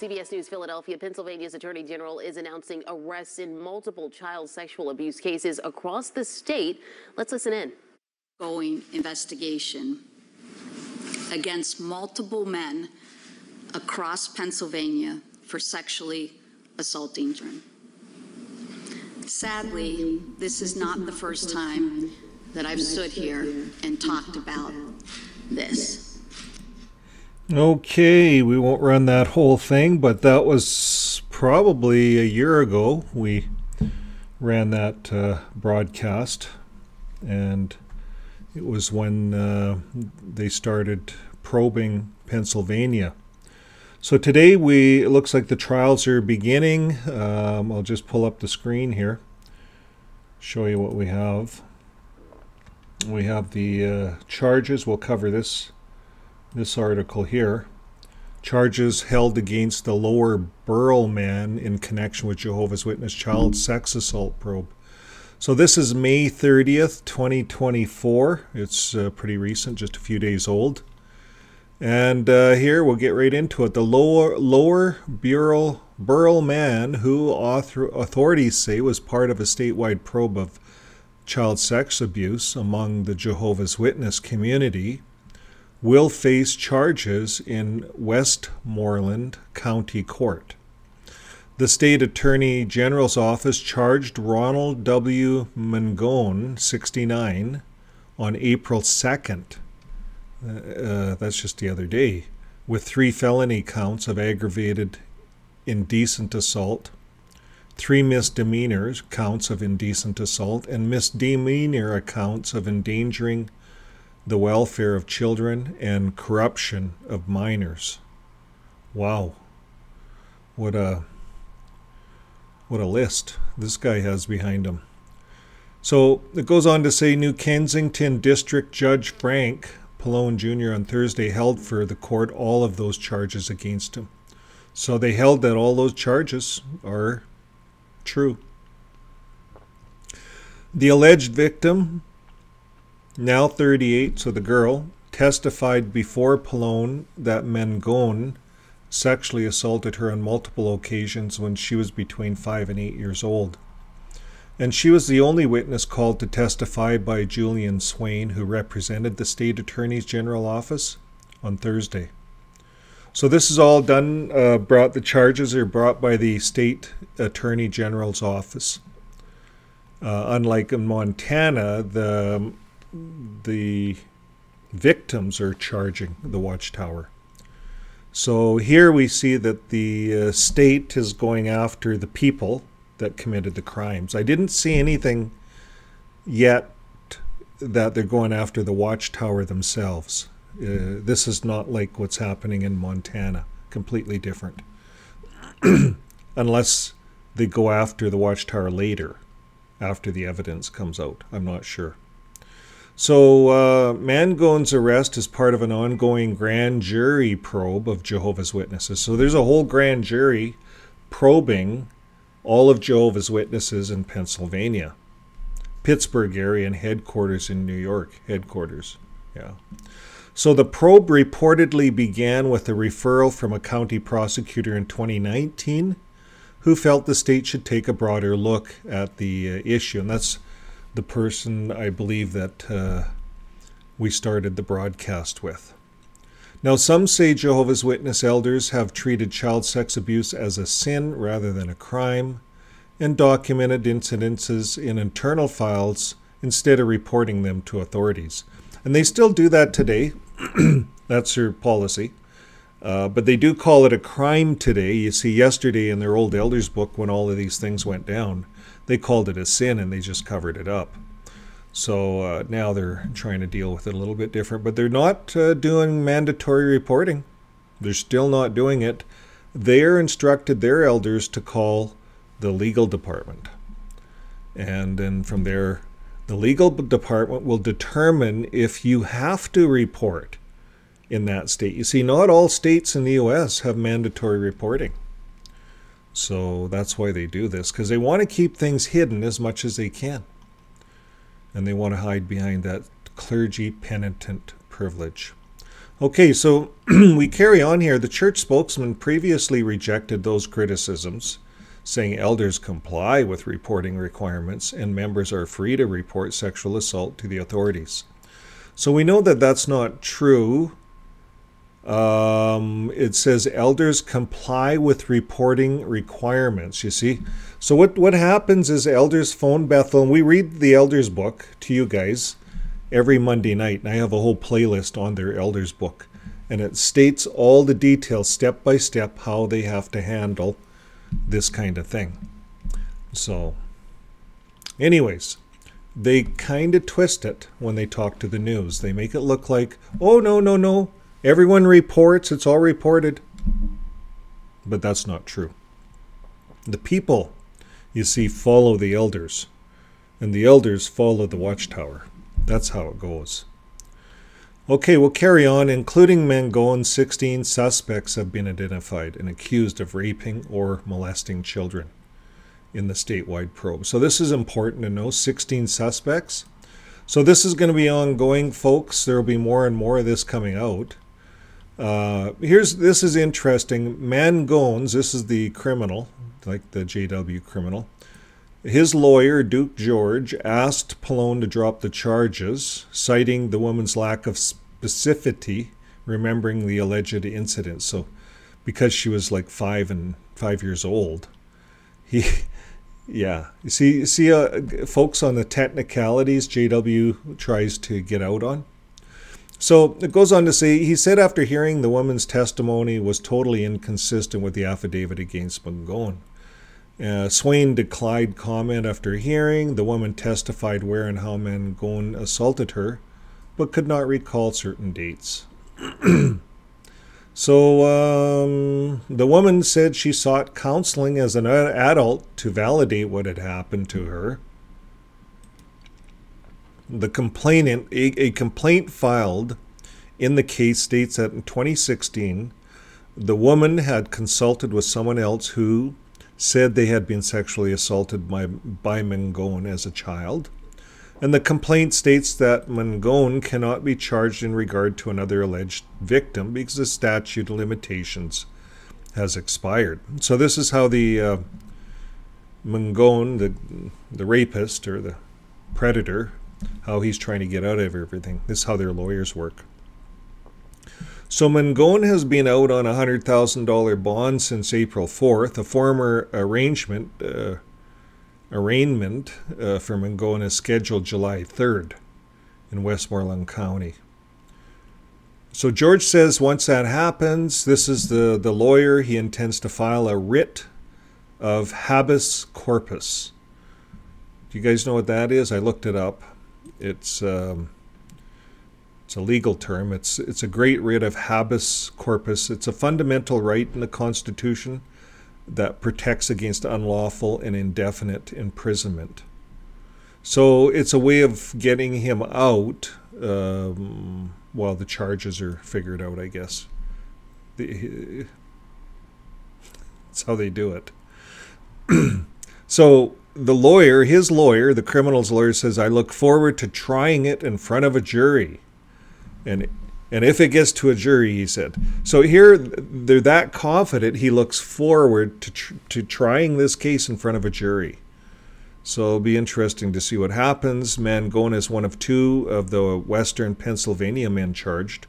CBS News Philadelphia, Pennsylvania's Attorney General is announcing arrests in multiple child sexual abuse cases across the state. Let's listen in. Ongoing investigation against multiple men across Pennsylvania for sexually assaulting children. Sadly, this is not the first time that I've stood here and talked about this. Okay, we won't run that whole thing, but that was probably a year ago we ran that broadcast, and it was when they started probing Pennsylvania. So today it looks like the trials are beginning. I'll just pull up the screen here, show you what we have. We have the charges. We'll cover this article here. Charges held against the Lower Burl man in connection with Jehovah's Witness child sex assault probe. So this is May 30th, 2024. It's pretty recent, just a few days old. And here we'll get right into it. The Lower Burl man, who authorities say was part of a statewide probe of child sex abuse among the Jehovah's Witness community, will face charges in Westmoreland County Court. The State Attorney General's office charged Ronald W. Mangone, 69, on April 2nd, that's just the other day, with 3 felony counts of aggravated indecent assault, 3 misdemeanor counts of indecent assault, and misdemeanor accounts of endangering the welfare of children and corruption of minors. Wow. What a list this guy has behind him. So it goes on to say New Kensington District Judge Frank Pallone Jr. on Thursday held for the court all of those charges against him. So they held that all those charges are true. The alleged victim, now 38, so the girl, testified before Pallone that Mangone sexually assaulted her on multiple occasions when she was between 5 and 8 years old. And she was the only witness called to testify by Julian Swain, who represented the State Attorney General office on Thursday. So this is all done, the charges are brought by the State Attorney General's office. Unlike in Montana, the victims are charging the Watchtower. So here we see that the state is going after the people that committed the crimes. I didn't see anything yet that they're going after the Watchtower themselves. This is not like what's happening in Montana. Completely different. Unless they go after the Watchtower later, after the evidence comes out. I'm not sure. So Mangone's arrest is part of an ongoing grand jury probe of Jehovah's Witnesses. So there's a whole grand jury probing all of Jehovah's Witnesses in Pennsylvania. Pittsburgh area and headquarters in New York. Headquarters, yeah. So the probe reportedly began with a referral from a county prosecutor in 2019 who felt the state should take a broader look at the issue. And that's the person, I believe, that we started the broadcast with. Now, some say Jehovah's Witness elders have treated child sex abuse as a sin rather than a crime, and documented incidences in internal files instead of reporting them to authorities. And they still do that today. That's their policy. But they do call it a crime today. You see, yesterday in their old elders book, when all of these things went down, they called it a sin and they just covered it up. So now they're trying to deal with it a little bit different. But they're not doing mandatory reporting. They're still not doing it. They're instructed their elders to call the legal department. And then from there, the legal department will determine if you have to report in that state. You see, not all states in the U.S. have mandatory reporting. So that's why they do this, because they want to keep things hidden as much as they can. And they want to hide behind that clergy penitent privilege. Okay, so we carry on here. The church spokesman previously rejected those criticisms, saying elders comply with reporting requirements and members are free to report sexual assault to the authorities. So we know that that's not true. It says elders comply with reporting requirements, you see. So what happens is elders phone Bethel, and we read the elders book to you guys every Monday night, and I have a whole playlist on their elders book, and it states all the details step by step how they have to handle this kind of thing. So anyways, they kind of twist it when they talk to the news. They make it look like, oh, no, everyone reports, it's all reported. But that's not true. The people, you see, follow the elders, and the elders follow the watchtower. That's how it goes. Okay, we'll carry on. Including Mangone, 16 suspects have been identified and accused of raping or molesting children in the statewide probe. So this is important to know, 16 suspects. So this is going to be ongoing, folks. There will be more and more of this coming out. This is interesting. Mangone's, this is the criminal, like the JW criminal. His lawyer, Duke George, asked Pallone to drop the charges, citing the woman's lack of specificity, remembering the alleged incident. So, because she was like 5 years old, yeah. You see, folks, on the technicalities, JW tries to get out on. So it goes on to say, he said after hearing the woman's testimony was totally inconsistent with the affidavit against Mangone. Swain declined comment after hearing. The woman testified where and how Mangone assaulted her, but could not recall certain dates. So the woman said she sought counseling as an adult to validate what had happened to her. The complainant, a complaint filed in the case states that in 2016, the woman had consulted with someone else who said they had been sexually assaulted by Mangone as a child. And the complaint states that Mangone cannot be charged in regard to another alleged victim because the statute of limitations has expired. So this is how the Mangone, the rapist or the predator, how he's trying to get out of everything. This is how their lawyers work. So Mangone has been out on a $100,000 bond since April 4th. A former arraignment for Mangone is scheduled July 3rd in Westmoreland County. So George says once that happens, this is the lawyer, he intends to file a writ of habeas corpus. Do you guys know what that is? I looked it up. It's a legal term. It's a great writ of habeas corpus. It's a fundamental right in the Constitution that protects against unlawful and indefinite imprisonment. So it's a way of getting him out while the charges are figured out, I guess. That's how they do it. So the lawyer, his lawyer, the criminal's lawyer, says, I look forward to trying it in front of a jury. And if it gets to a jury, he said. So here, they're that confident, he looks forward to trying this case in front of a jury. So it'll be interesting to see what happens. Mangone is one of 2 of the Western Pennsylvania men charged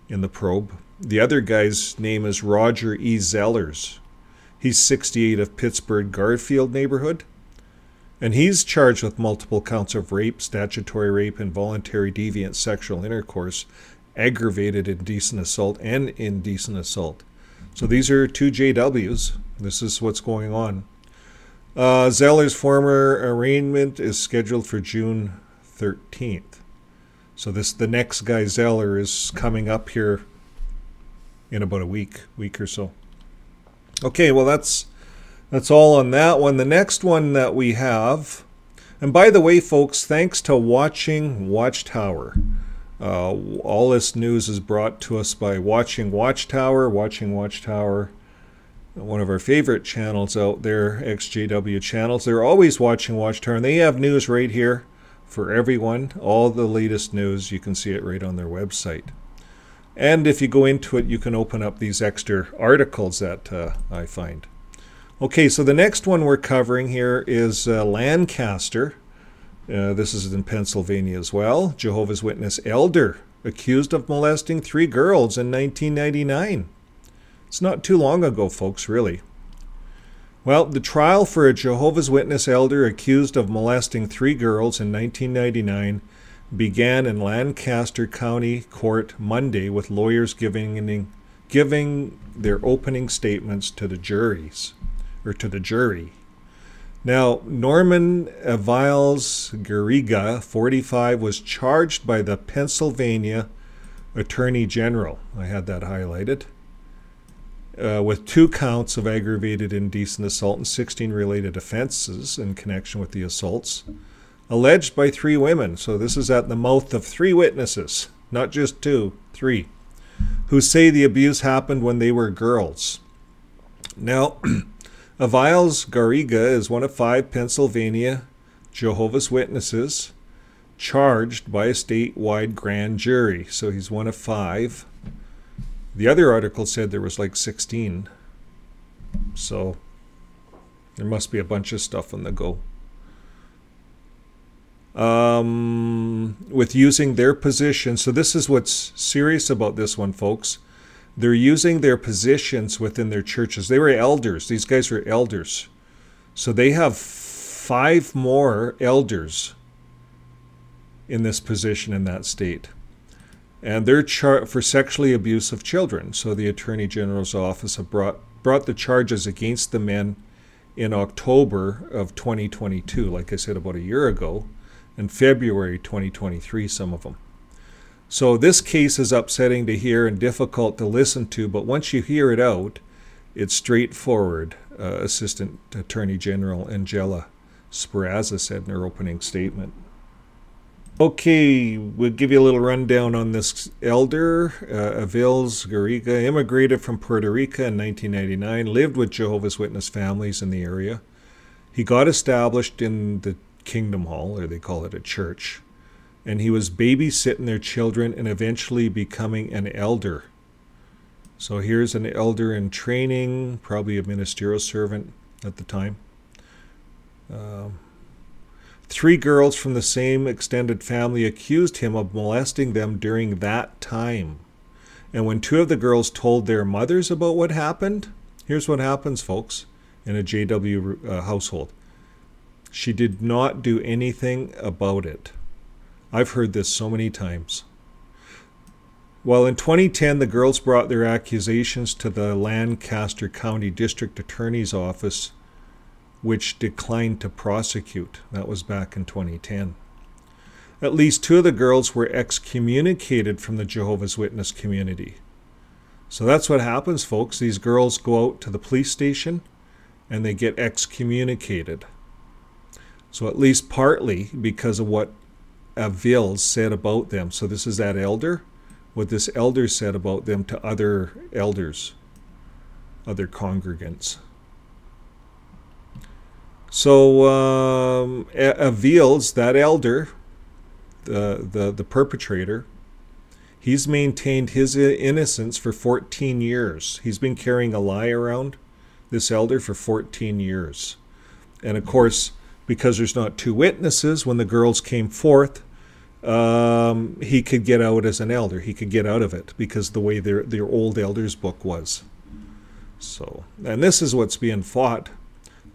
in the probe. The other guy's name is Roger E. Zellars. He's 68 of Pittsburgh, Garfield neighborhood. And he's charged with multiple counts of rape, statutory rape, involuntary deviant sexual intercourse, aggravated indecent assault, and indecent assault. So these are 2 JWs. This is what's going on. Zellers' former arraignment is scheduled for June 13th. So the next guy, Zeller, is coming up here in about a week or so. Okay, well that's all on that one. The next one that we have, and by the way, folks, thanks to Watching Watchtower. All this news is brought to us by Watching Watchtower. Watching Watchtower, one of our favorite channels out there, XJW channels. They're always Watching Watchtower, and they have news right here for everyone. All the latest news, you can see it right on their website. And if you go into it, you can open up these extra articles that I find. Okay, so the next one we're covering here is Lancaster. This is in Pennsylvania as well. Jehovah's Witness elder accused of molesting 3 girls in 1999. It's not too long ago, folks, really. Well, the trial for a Jehovah's Witness elder accused of molesting 3 girls in 1999 began in Lancaster County Court Monday with lawyers giving their opening statements to the jury. Now, Norman Aviles-Garriga, 45, was charged by the Pennsylvania Attorney General. I had that highlighted. With 2 counts of aggravated indecent assault and 16 related offenses in connection with the assaults, alleged by 3 women. So this is at the mouth of 3 witnesses, not just 2, 3, who say the abuse happened when they were girls. Now, Aviles-Garriga is one of 5 Pennsylvania Jehovah's Witnesses charged by a statewide grand jury. So he's one of 5. The other article said there was like 16. So there must be a bunch of stuff on the go. With using their position. So this is what's serious about this one, folks. They're using their positions within their churches. They were elders. These guys were elders. So they have 5 more elders in this position in that state. And they're charged for sexually abuse of children. So the Attorney General's office have brought the charges against the men in October of 2022, like I said, about a year ago, and February 2023, some of them. So this case is upsetting to hear and difficult to listen to, but once you hear it out, it's straightforward, Assistant Attorney General Angela Speranza said in her opening statement. Okay, we'll give you a little rundown on this elder. Aviles-Garriga immigrated from Puerto Rico in 1999, lived with Jehovah's Witness families in the area. He got established in the Kingdom Hall, or they call it a church, and he was babysitting their children and eventually becoming an elder. So here's an elder in training, probably a ministerial servant at the time. 3 girls from the same extended family accused him of molesting them during that time. And when 2 of the girls told their mothers about what happened, here's what happens, folks, in a JW household. She did not do anything about it. I've heard this so many times. Well, in 2010, the girls brought their accusations to the Lancaster County District Attorney's Office, which declined to prosecute. That was back in 2010. At least 2 of the girls were excommunicated from the Jehovah's Witness community. So that's what happens, folks. These girls go out to the police station and they get excommunicated. So at least partly because of what Aviles said about them. So this is that elder, what this elder said about them to other elders, other congregants. So Aviles, that elder, the perpetrator, he's maintained his innocence for 14 years. He's been carrying a lie around, this elder, for 14 years. And of course, because there's not 2 witnesses, when the girls came forth, he could get out as an elder. He could get out of it because the way their old elders book was. So, and this is what's being fought.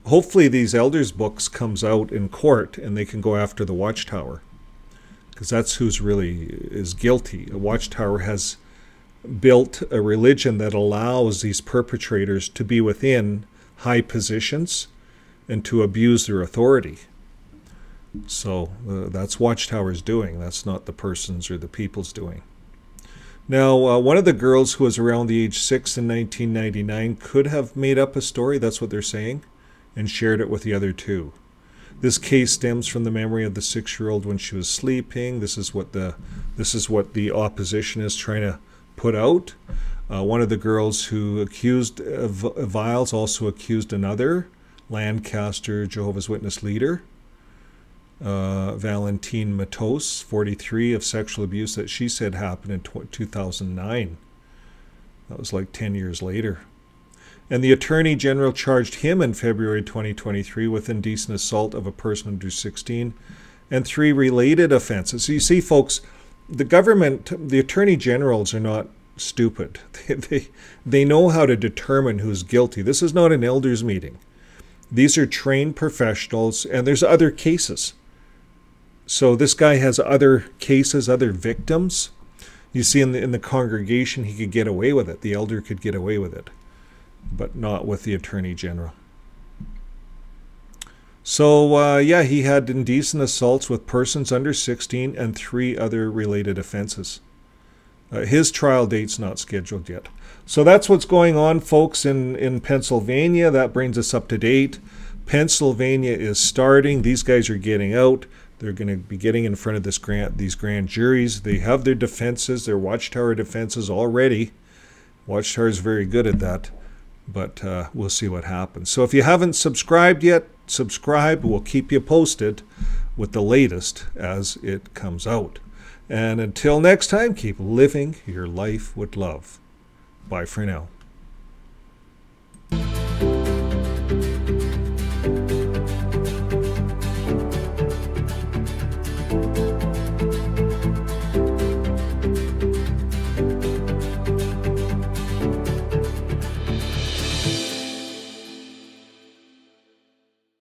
Hopefully these elders books comes out in court and they can go after the Watchtower, because that's who's really is guilty. A Watchtower has built a religion that allows these perpetrators to be within high positions and to abuse their authority. So that's Watchtower's doing. That's not the person's or the people's doing. Now, one of the girls who was around the age 6 in 1999 could have made up a story, that's what they're saying, and shared it with the other 2. This case stems from the memory of the 6-year-old when she was sleeping. This is what the opposition is trying to put out. One of the girls who accused Aviles also accused another Lancaster Jehovah's Witness leader Valentine Matos, 43, of sexual abuse that she said happened in 2009. That was like 10 years later. And the Attorney General charged him in February 2023 with indecent assault of a person under 16 and 3 related offenses. So you see, folks, the government, the Attorney Generals are not stupid. They know how to determine who's guilty. This is not an elders meeting. These are trained professionals, and there's other cases. So this guy has other cases, other victims. You see, in the congregation, he could get away with it. The elder could get away with it, but not with the Attorney General. So, yeah, he had indecent assaults with persons under 16 and 3 other related offenses. His trial date's not scheduled yet. So that's what's going on, folks, in Pennsylvania. That brings us up to date. Pennsylvania is starting. These guys are getting out. They're going to be getting in front of these grand juries. They have their defenses, their watchtower defenses already. Watchtower is very good at that. But we'll see what happens. So if you haven't subscribed yet, subscribe. We'll keep you posted with the latest as it comes out. And until next time, keep living your life with love. Bye for now.